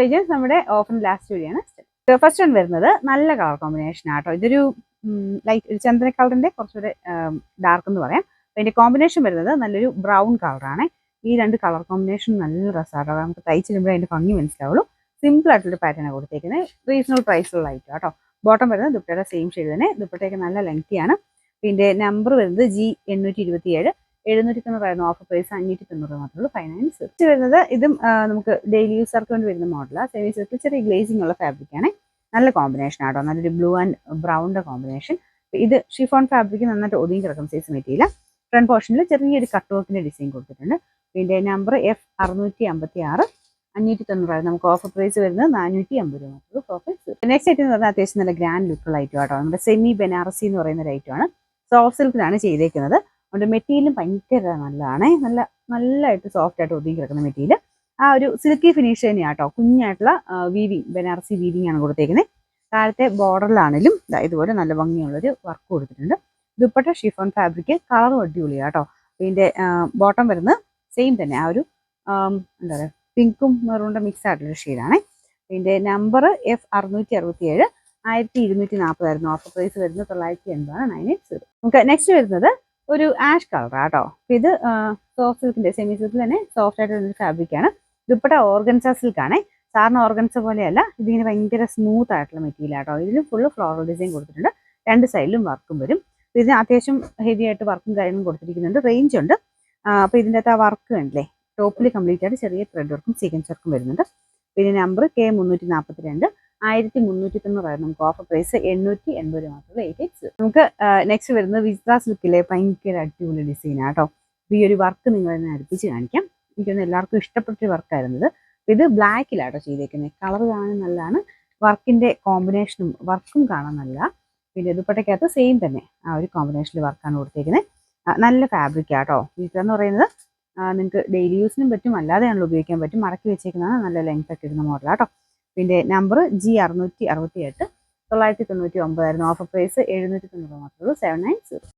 Legends നമ്മുടെ offer last വഴിയാണ്. First one വരുന്നത് നല്ല കളർ കോമ്പിനേഷൻ ആട്ടോ. ഇതൊരു ലൈറ്റ് ചന്ദന കളറിന്റെ കുറച്ചുകൂടെ ഡാർക്ക് എന്ന് പറയാം. അതിന്റെ കോമ്പിനേഷൻ വരുന്നത് നല്ലൊരു ബ്രൗൺ കളറാണ്. ഈ രണ്ട് കളർ കോമ്പിനേഷൻ നല്ല രസമാട്ടോ. നമുക്ക് തയ്ച്ചിടുമ്പോൾ അതിന്റെ ഭംഗി മനസ്സിലാവുള്ളൂ. സിമ്പിൾ ആയിട്ടുള്ള പാറ്റേൺ കൊടുത്തേക്കുന്നത്. റീസണബിൾ പ്രൈസുള്ള ഐറ്റം കേട്ടോ. ബോട്ടം വരുന്നത് ദുപ്പട്ടയുടെ സെയിം ഷെയ്ഡ് തന്നെ. ദുപ്പട്ടയൊക്കെ നല്ല ലെങ്തിയാണ്. പിന്നെ നമ്പർ വരുന്നത് G827. 790 ഓഫർ പ്രൈസ് 590 മാത്രമേ ഉള്ളൂ. 596 വരുന്നത്. ഇതും നമുക്ക് ഡെയിലി യൂസർക്ക് വേണ്ടി വരുന്ന മോഡലാണ്. സെമി സിൽക്ക് ചെറിയ ഗ്ലേസിംഗ് ഉള്ള ഫാബ്രിക് ആണ്. നല്ല കോമ്പിനേഷൻ ആട്ടോ. നല്ലൊരു ബ്ലൂ ആൻഡ് ബ്രൗണിന്റെ കോമ്പിനേഷൻ. ഇത് ഷിഫോൺ ഫാബ്രിക് നന്നായിട്ട് ഒതുങ്ങി കിടക്കുന്ന സൈസ് മെറ്റീരിയൽ. ഫ്രണ്ട് പോർഷനിൽ ചെറിയൊരു കട്ട് വർക്കിന്റെ ഡിസൈൻ കൊടുത്തിട്ടുണ്ട്. പിന്നെ നമ്പർ F656. 590 നമുക്ക് ഓഫർ പ്രൈസ് വരുന്നത് 450 മാത്രമേ. നെക്സ്റ്റ് ഐറ്റം എന്ന് പറഞ്ഞാൽ അത്യാവശ്യം നല്ല ഗ്രാൻഡ് ലുക്കുള്ള ഐറ്റം ആട്ടോ. നമ്മുടെ സെമി ബനാറസി എന്ന് പറയുന്ന ഒരു ഐറ്റമാണ്. സോഫ്റ്റ് സിൽക്കിലാണ് ചെയ്തേക്കുന്നത്. അതുകൊണ്ട് മെറ്റീരിയലും ഭയങ്കര നല്ലതാണ്. നല്ലതായിട്ട് സോഫ്റ്റ് ആയിട്ട് ഒതുങ്ങി കിടക്കുന്ന മെറ്റീരിയൽ. ആ ഒരു സിൽക്കി ഫിനിഷ് തന്നെയാണ് കേട്ടോ. കുഞ്ഞായിട്ടുള്ള വീവിങ്, ബനാറസി വീവിങ് ആണ് കൊടുത്തേക്കുന്നത്. താഴത്തെ ബോർഡറിലാണെങ്കിലും ഇതുപോലെ നല്ല ഭംഗിയുള്ളൊരു വർക്ക് കൊടുത്തിട്ടുണ്ട്. ദുപ്പട്ട ഷിഫോൺ ഫാബ്രിക്, കളറും അടിപൊളിയാണ് കേട്ടോ. ഇതിന്റെ ബോട്ടം വരുന്നത് സെയിം തന്നെ. ആ ഒരു എന്താ പറയുക, പിങ്കും മെറൂണിന്റെ മിക്സ് ആയിട്ടുള്ള ഷെയ്ഡാണ്. ഇതിന്റെ നമ്പർ F667. 1240 ഓഫർ പ്രൈസ് വരുന്നത് 980. 980. നമുക്ക് നെക്സ്റ്റ് വരുന്നത് ഒരു ആഷ് കളറാണ് കേട്ടോ. ഇത് സോഫ്റ്റ് സിൽക്കിന്റെ സെമി സിൽക്കിൽ തന്നെ സോഫ്റ്റ് ആയിട്ടുള്ള ഫാബ്രിക് ആണ്. ദുപ്പട്ട ഓർഗൻസ സിൽക്കാണ്. സാറിന് ഓർഗൻസ പോലെയല്ല, ഇതിങ്ങനെ ഭയങ്കര സ്മൂത്ത് ആയിട്ടുള്ള മെറ്റീരിയൽ ആട്ടോ. ഇതിന് ഫുള്ള് ഫ്ലോറൽ ഡിസൈൻ കൊടുത്തിട്ടുണ്ട്. രണ്ട് സൈഡിലും വർക്കും വരും. ഇതിന് അത്യാവശ്യം ഹെവി ആയിട്ട് വർക്കും കാര്യങ്ങളും കൊടുത്തിരിക്കുന്നുണ്ട്. റേഞ്ച് ഉണ്ട്. അപ്പോൾ ഇതിൻ്റെ അകത്ത് ആ വർക്ക് കണ്ടില്ലേ, ടോപ്പിൽ കംപ്ലീറ്റ് ആയിട്ട് ചെറിയ ത്രെഡ് വർക്കും സീക്വൻസ് വർക്കും വരുന്നുണ്ട്. പിന്നെ നമ്പർ K342. 1390 നമുക്ക് ഓഫർ പ്രൈസ് 880 മാത്രമേ. 880. നമുക്ക് നെക്സ്റ്റ് വരുന്നത് വിസ്ത സിൽക്കിലെ ഭയങ്കര അടിപൊളി ഡിസൈൻ ആട്ടോ. ഈ ഒരു വർക്ക് നിങ്ങൾ തന്നെ അടുപ്പിച്ച് കാണിക്കാം. എനിക്കൊന്ന് എല്ലാവർക്കും ഇഷ്ടപ്പെട്ട വർക്കായിരുന്നത്. ഇത് ബ്ലാക്കിലാട്ടോ ചെയ്തേക്കുന്നത്. കളർ കാണാൻ നല്ലതാണ്. വർക്കിന്റെ കോമ്പിനേഷനും വർക്കും കാണാൻ നല്ല. പിന്നെ ദുപ്പട്ടയ്ക്കകത്ത് സെയിം തന്നെ ആ ഒരു കോമ്പിനേഷനിൽ വർക്കാണ് കൊടുത്തേക്കുന്നത്. നല്ല ഫാബ്രിക് ആട്ടോ. എന്ന് പറയുന്നത് നിങ്ങൾക്ക് ഡെയിലി യൂസിനും പറ്റും, അല്ലാതെയാണല്ലോ ഉപയോഗിക്കാൻ പറ്റും. മടക്കി വെച്ചേക്കുന്നതാണ്. നല്ല ലെങ്ത് ഒക്കെ ഇടുന്ന മോഡലാട്ടോ. പിന്നെ നമ്പർ G668. 999 ഓഫർ പ്രൈസ് 790 മാത്രമേ ഉള്ളൂ. 790.